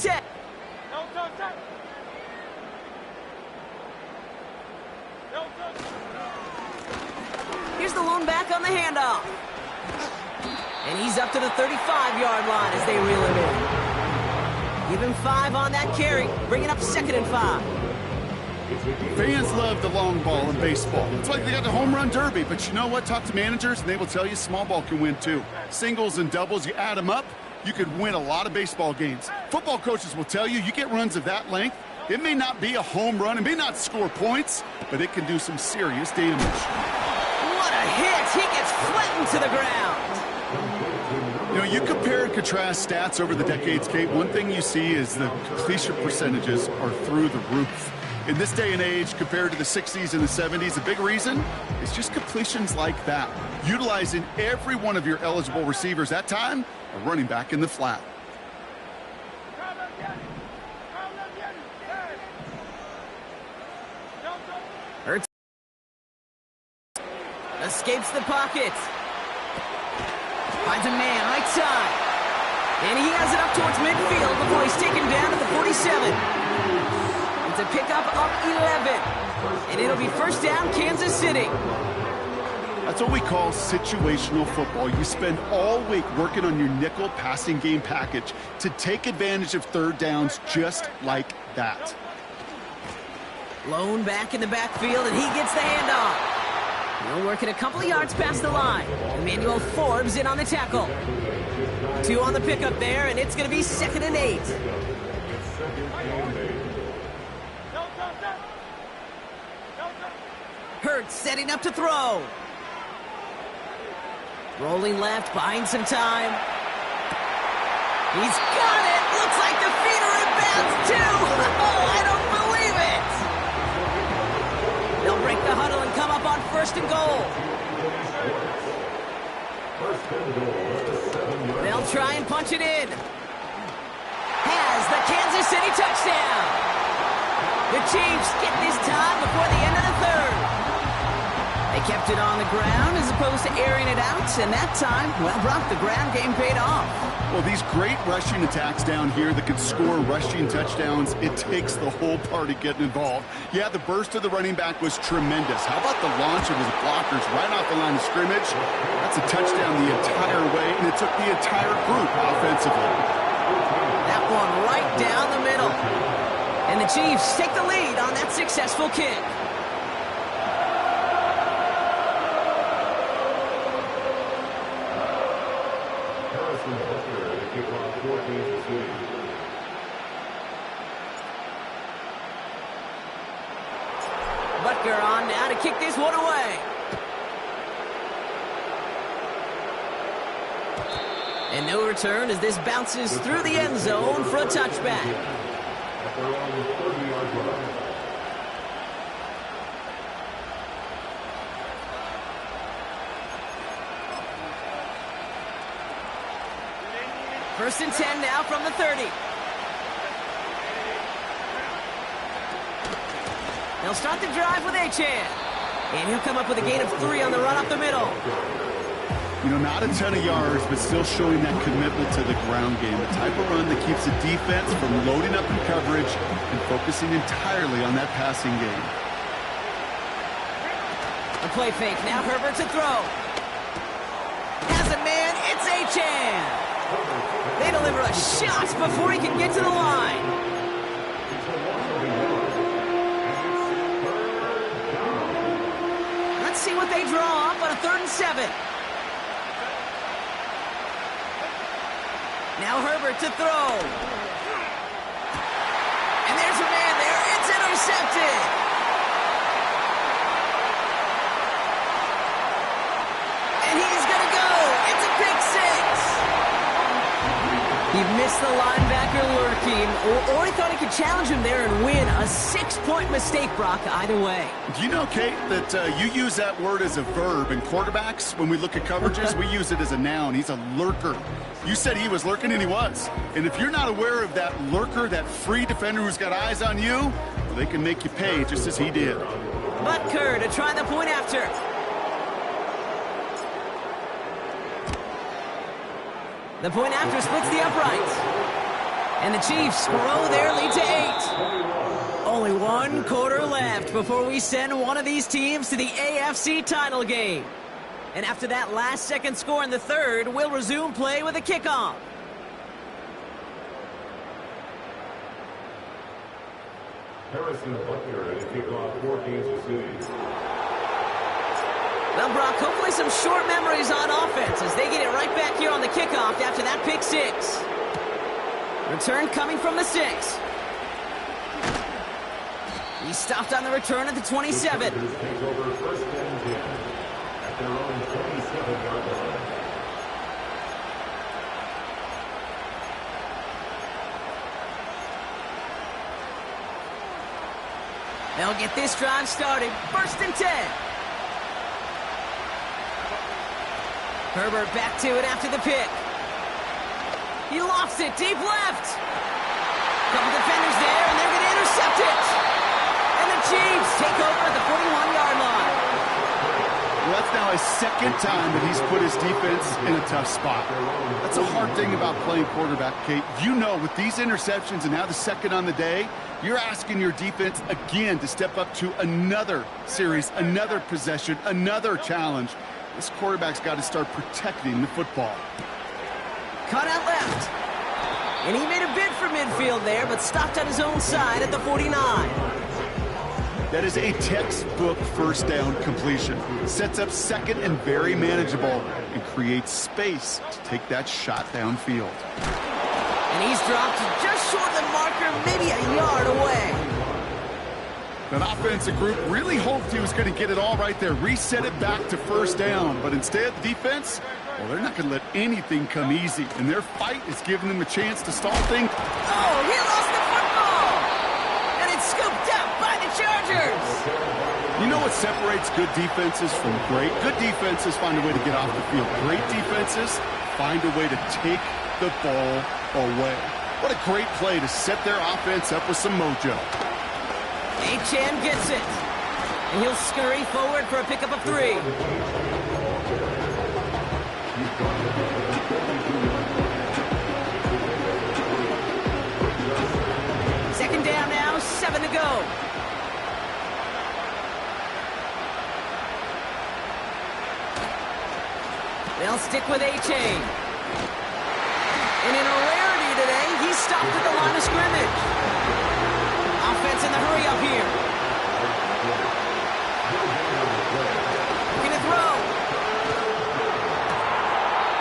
10. Here's the lone back on the handoff. And he's up to the 35-yard line as they reel him in. Give him 5 on that carry. Bring it up 2nd and 5. Fans love the long ball in baseball. It's like they got the home run derby, but you know what? Talk to managers, and they will tell you small ball can win too. Singles and doubles, you add them up, you could win a lot of baseball games. Football coaches will tell you, you get runs of that length, it may not be a home run, it may not score points, but it can do some serious damage. What a hit! He gets flattened to the ground. You know, you compare and contrast stats over the decades, Kate. One thing you see is the completion percentages are through the roof. In this day and age, compared to the 60s and the 70s, the big reason is just completions like that. Utilizing every one of your eligible receivers. That time, a running back in the flat. Hurts. Escapes the pocket. Finds a man right side. And he has it up towards midfield before he's taken down at the 47. It's a pickup up 11. And it'll be first down, Kansas City. That's what we call situational football. You spend all week working on your nickel passing game package to take advantage of third downs just like that. Lone back in the backfield, and he gets the handoff. He'll work it a couple of yards past the line. Emmanuel Forbes in on the tackle. 2 on the pickup there, and it's going to be 2nd and 8. Hurts setting up to throw. Rolling left, buying some time. He's got it! Looks like the feet are in bounds, too! Oh, I don't believe it! They'll break the huddle and come up on 1st and goal. They'll try and punch it in. Has the Kansas City touchdown. The Chiefs get this time before the end of the 3rd. They kept it on the ground as opposed to airing it out, and that time, well, Brock, the ground game paid off. Well, these great rushing attacks down here that can score rushing touchdowns, it takes the whole party getting involved. Yeah, the burst of the running back was tremendous. How about the launch of his blockers right off the line of scrimmage? That's a touchdown the entire way, and it took the entire group offensively. That one right down the middle. And the Chiefs take the lead on that successful kick. Butker on now to kick this one away. And no return as this bounces through the end zone for a touchback. First and 10 now from the 30. They'll start the drive with Achane. And he'll come up with a gain of 3 on the run up the middle. You know, not a ton of yards, but still showing that commitment to the ground game. The type of run that keeps the defense from loading up in coverage and focusing entirely on that passing game. A play fake. Now Herbert to throw. Has a man. It's Achane. They deliver a shot before he can get to the line. Let's see what they draw up on a 3rd and 7. Now Herbert to throw. And there's a man there. It's intercepted. And he's going to go. It's a pick 6. He missed the linebacker lurking, or he thought he could challenge him there and win. A 6-point mistake, Brock, either way. Do you know, Kate, that you use that word as a verb in quarterbacks? When we look at coverages, we use it as a noun. He's a lurker. You said he was lurking, and he was. And if you're not aware of that lurker, that free defender who's got eyes on you, well, they can make you pay just as he did. Butker to try the point after. The point after splits the uprights. And the Chiefs grow their lead to 8. Only one quarter left before we send one of these teams to the AFC title game. And after that last-second score in the third, we'll resume play with a kickoff. Harrison Butker to kick off for Kansas City. Well, Brock, hopefully some short memories on offense as they get it right back here on the kickoff after that pick 6. Return coming from the 6. He stopped on the return at the 27. Take over first and 10 at their own 27-yard line. They'll get this drive started. First and 10. Herbert back to it after the pick. He lofts it deep left. Couple defenders there, and they're going to intercept it. And the Chiefs take over at the 41-yard line. Well, that's now his second time that he's put his defense in a tough spot. That's a hard thing about playing quarterback, Kate. You know, with these interceptions and now the second on the day, you're asking your defense again to step up to another series, another possession, another challenge. This quarterback's got to start protecting the football. Cut out left. And he made a bid for midfield there, but stopped on his own side at the 49. That is a textbook first down completion. Sets up second and very manageable and creates space to take that shot downfield. And he's dropped just short of the marker, maybe a yard away. That offensive group really hoped he was going to get it all right there, reset it back to first down. But instead, the defense, well, they're not going to let anything come easy. And their fight is giving them a chance to stall things. Oh, he lost the football! And it's scooped up by the Chargers! You know what separates good defenses from great? Good defenses find a way to get off the field. Great defenses find a way to take the ball away. What a great play to set their offense up with some mojo. Achane gets it. And he'll scurry forward for a pickup of 3. Second down now, 7 to go. They'll stick with Achane. And in a rarity today, he's stopped at the line of scrimmage. Offense in the hurry up here. Looking to throw.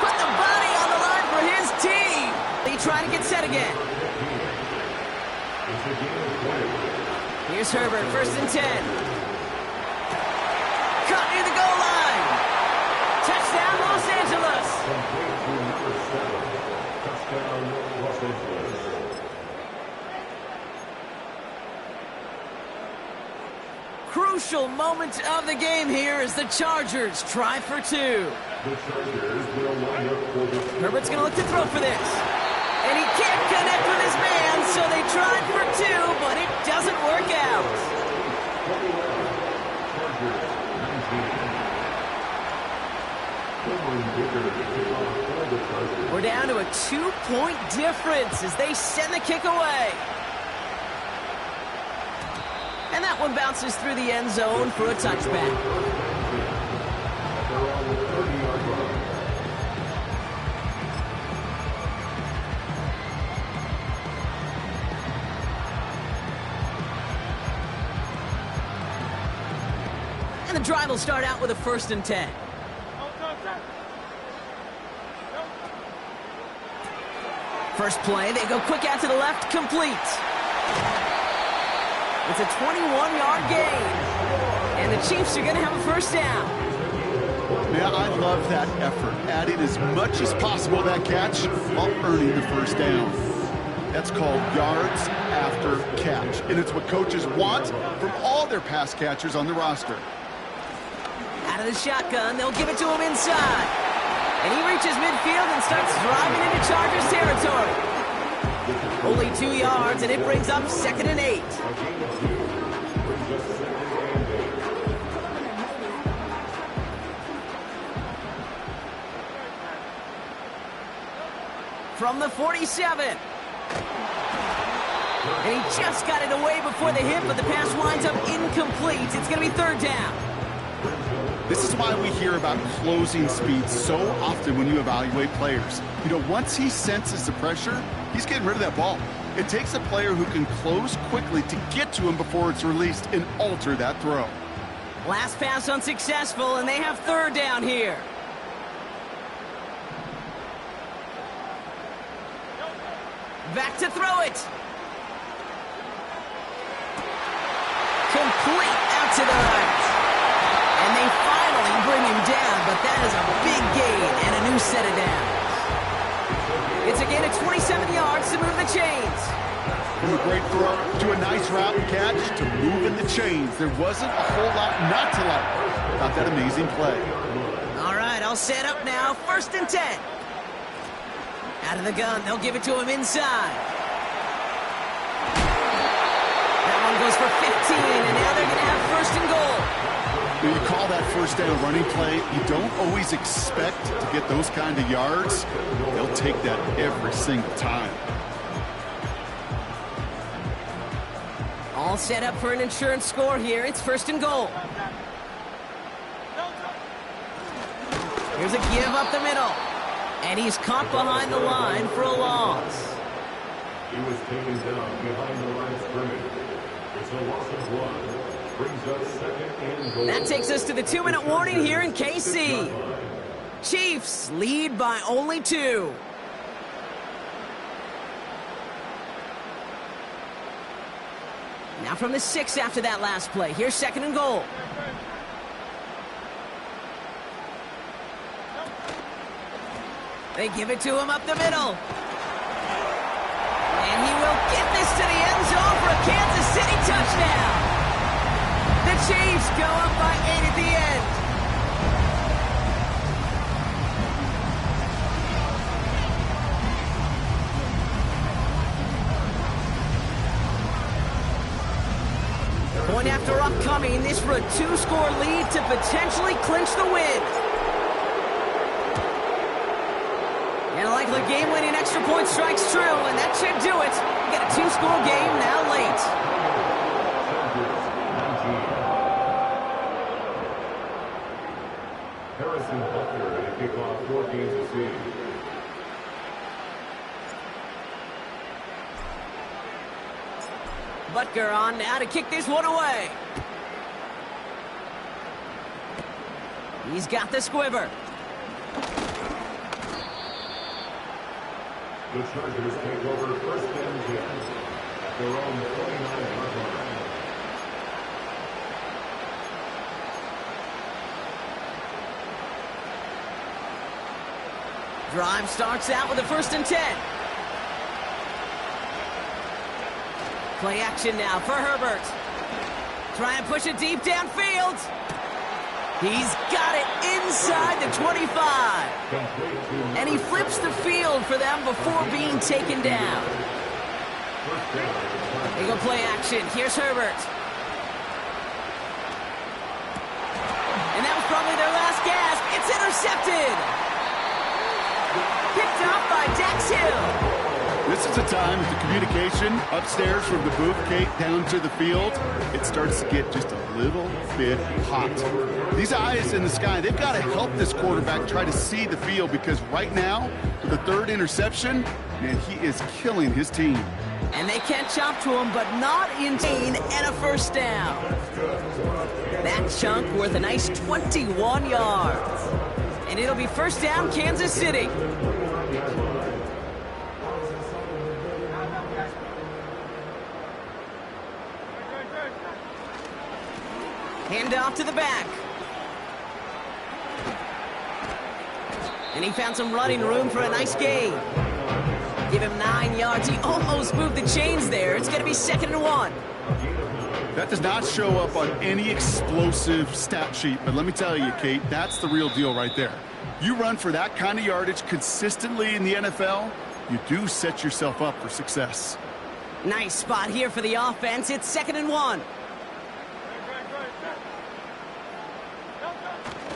Put the body on the line for his team. They try to get set again. Here's Herbert, first and 10. Caught near the goal line. Touchdown, Los Angeles. Touchdown, Los Angeles. Crucial moment of the game here as the Chargers try for 2. The Chargers will line up for the... Herbert's going to look to throw for this. And he can't connect with his man, so they tried for 2, but it doesn't work out. We're down to a 2-point difference as they send the kick away. And that one bounces through the end zone for a touchback. And the drive will start out with a first and 10. First play, they go quick out to the left, complete. It's a 21-yard gain. And the Chiefs are going to have a first down. Yeah, I love that effort. Adding as much as possible to that catch while earning the first down. That's called yards after catch. And it's what coaches want from all their pass catchers on the roster. Out of the shotgun, they'll give it to him inside. And he reaches midfield and starts driving into Chargers territory. Only 2 yards, and it brings up 2nd and 8. From the 47. And he just got it away before the hit, but the pass winds up incomplete. It's going to be third down. This is why we hear about closing speed so often when you evaluate players. You know, once he senses the pressure, he's getting rid of that ball. It takes a player who can close quickly to get to him before it's released and alter that throw. Last pass unsuccessful, and they have third down here. Back to throw it. Complete out to the right. And they finally bring him down, but that is a big gain and a new set of downs. It's a gain of 27 yards to move the chains. From a great throw to a nice route and catch to moving the chains. There wasn't a whole lot not to like about that amazing play. All right, all set up now. 1st and 10. Out of the gun, they'll give it to him inside. That one goes for 15, and now they're going to have 1st and goal. When you call that first down running play, you don't always expect to get those kind of yards. They'll take that every single time. All set up for an insurance score here. It's 1st and goal. Here's a give up the middle. And he's caught behind the line for a loss. He was taken down behind the line of scrimmage. It's a loss of 1. Brings up 2nd and goal. That takes us to the 2-minute warning here in KC. Chiefs lead by only 2. Now from the 6 after that last play. Here's 2nd and goal. They give it to him up the middle. And he will get this to the end zone for a Kansas City touchdown. The Chiefs go up by 8 at the end. Point after upcoming, this for a 2-score lead to potentially clinch the win. And a likely game-winning extra point strikes true, and that should do it. We got a 2-score game now late. Harrison Butker at a kickoff for Kansas City. Butker on now to kick this one away. He's got the squiver. The Chargers take over 1st and 10 at their own 29-yard line. Drive starts out with a 1st and 10. Play action now for Herbert. Try and push it deep downfield. He's got it inside the 25. And he flips the field for them before being taken down. They go play action. Here's Herbert. And that was probably their last gasp. It's intercepted. Picked off by Dax Hill. This is a time the communication upstairs from the booth, Kate, down to the field, it starts to get just a little bit hot. These eyes in the sky, they've got to help this quarterback try to see the field, because right now, with the 3rd interception, man, he is killing his team. And they catch up to him, but not in vain, and a 1st down. That chunk worth a nice 21 yards. And it'll be 1st down, Kansas City. Hand off to the back. And he found some running room for a nice gain. Give him 9 yards. He almost moved the chains there. It's going to be 2nd and 1. That does not show up on any explosive stat sheet, but let me tell you, Kate, that's the real deal right there. You run for that kind of yardage consistently in the NFL, you do set yourself up for success. Nice spot here for the offense. It's 2nd and 1.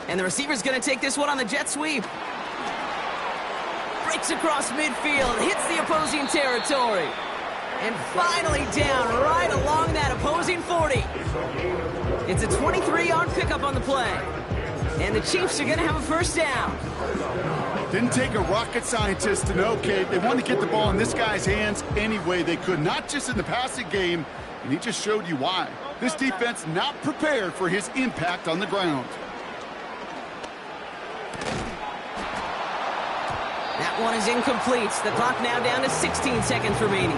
And the receiver's going to take this one on the jet sweep. Breaks across midfield, hits the opposing territory. And finally down right along that opposing 40. It's a 23-yard pickup on the play. And the Chiefs are going to have a first down. Didn't take a rocket scientist to know, Kate. They wanted to get the ball in this guy's hands any way they could, not just in the passing game, and he just showed you why. This defense not prepared for his impact on the ground. That one is incomplete. The clock now down to 16 seconds remaining.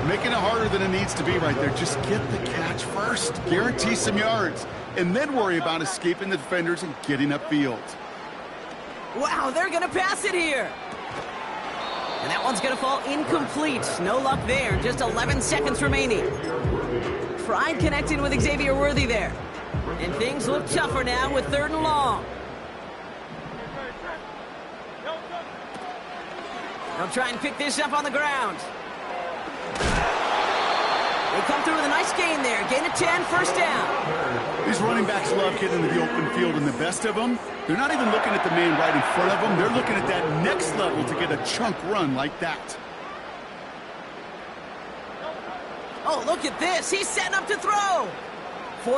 Making it harder than it needs to be right there. Just get the catch first. Guarantee some yards. And then worry about escaping the defenders and getting upfield. Wow, they're going to pass it here. And that one's going to fall incomplete. No luck there. Just 11 seconds remaining. Tried connecting with Xavier Worthy there. And things look tougher now with 3rd and long. They'll try and pick this up on the ground. They come through with a nice gain there. Gain of 10, first down. These running backs love getting into the open field, and the best of them, they're not even looking at the man right in front of them. They're looking at that next level to get a chunk run like that. Oh, look at this. He's setting up to throw.